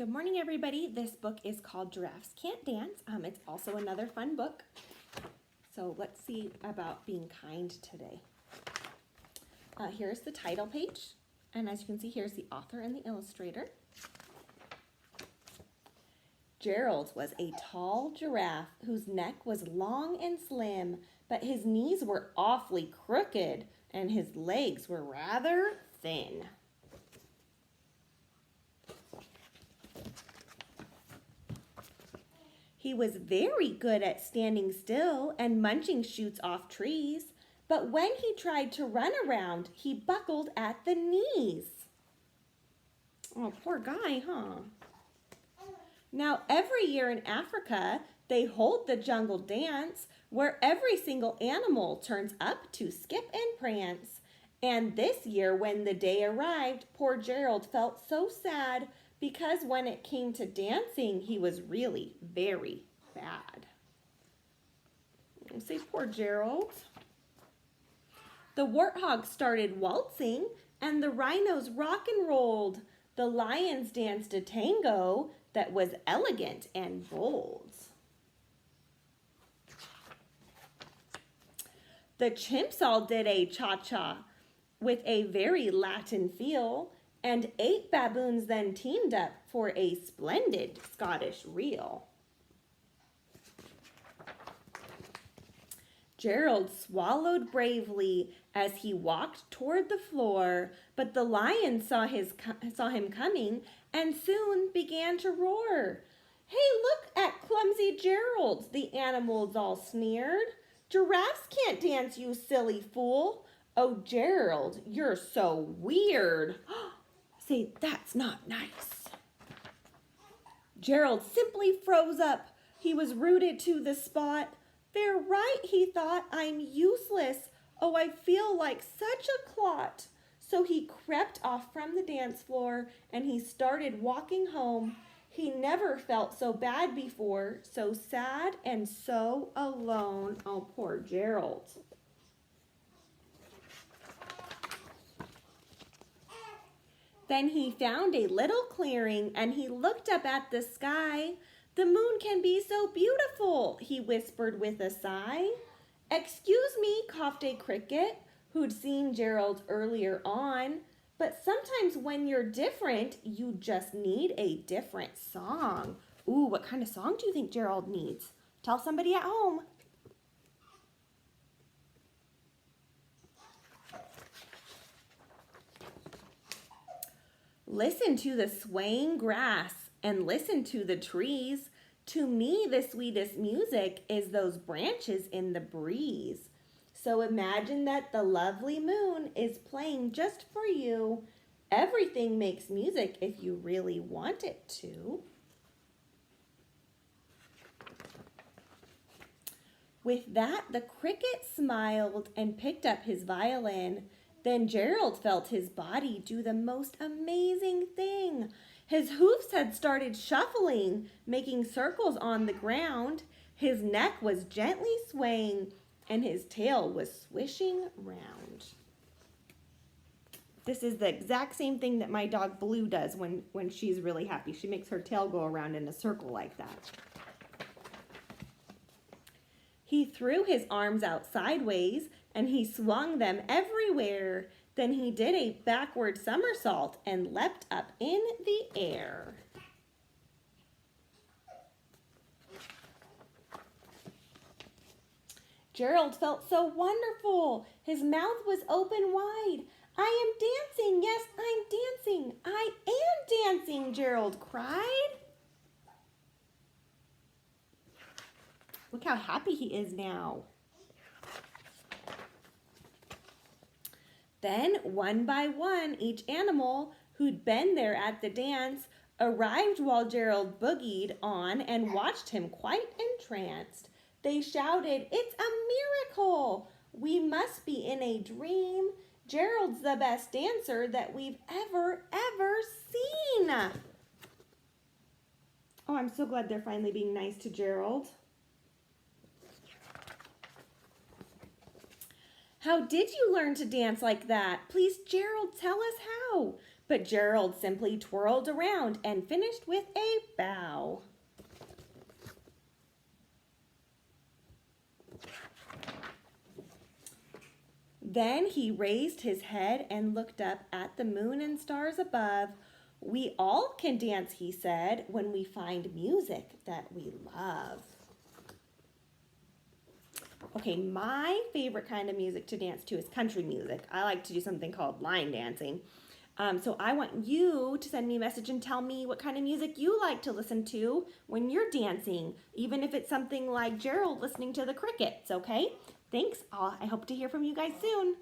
Good morning, everybody. This book is called Giraffes Can't Dance. It's also another fun book. So let's see about being kind today. Here's the title page. And as you can see, here's the author and the illustrator. Gerald was a tall giraffe whose neck was long and slim, but his knees were awfully crooked and his legs were rather thin. He was very good at standing still and munching shoots off trees, but when he tried to run around, he buckled at the knees. Oh, poor guy, huh? Now, every year in Africa, they hold the jungle dance where every single animal turns up to skip and prance. And this year, when the day arrived, poor Gerald felt so sad because when it came to dancing, he was really very bad. Say poor Gerald. The warthogs started waltzing and the rhinos rock and rolled. The lions danced a tango that was elegant and bold. The chimps all did a cha-cha with a very Latin feel, and 8 baboons then teamed up for a splendid Scottish reel. Gerald swallowed bravely as he walked toward the floor, but the lion saw him coming and soon began to roar. "Hey, look at clumsy Gerald," the animals all sneered. "Giraffes can't dance, you silly fool. Oh, Gerald, you're so weird." Say, that's not nice. Gerald simply froze up. He was rooted to the spot. "They're right," he thought. "I'm useless. Oh, I feel like such a clot." So he crept off from the dance floor and he started walking home. He never felt so bad before, so sad and so alone. Oh, poor Gerald. Then he found a little clearing and he looked up at the sky. "The moon can be so beautiful," he whispered with a sigh. "Excuse me," coughed a cricket who'd seen Gerald earlier on. "But sometimes when you're different, you just need a different song." Ooh, what kind of song do you think Gerald needs? Tell somebody at home. Listen to the swaying grass and listen to the trees. To me, the sweetest music is those branches in the breeze. So imagine that the lovely moon is playing just for you. Everything makes music if you really want it to. With that, the cricket smiled and picked up his violin. Then Gerald felt his body do the most amazing thing. His hoofs had started shuffling, making circles on the ground. His neck was gently swaying, and his tail was swishing round. This is the exact same thing that my dog Blue does when she's really happy. She makes her tail go around in a circle like that. He threw his arms out sideways and he swung them everywhere. Then he did a backward somersault and leapt up in the air. Gerald felt so wonderful. His mouth was open wide. "I am dancing, yes, I'm dancing. I am dancing," Gerald cried. Look how happy he is now. Then, one by one, each animal who'd been there at the dance arrived while Gerald boogied on and watched him quite entranced. They shouted, "It's a miracle! We must be in a dream. Gerald's the best dancer that we've ever seen." Oh, I'm so glad they're finally being nice to Gerald. "How did you learn to dance like that? Please, Gerald, tell us how." But Gerald simply twirled around and finished with a bow. Then he raised his head and looked up at the moon and stars above. We all can dance, he said, when we find music that we love. Okay, my favorite kind of music to dance to is country music. I like to do something called line dancing. So I want you to send me a message and tell me what kind of music you like to listen to when you're dancing, even if it's something like Gerald listening to the crickets, okay? Thanks. I hope to hear from you guys soon.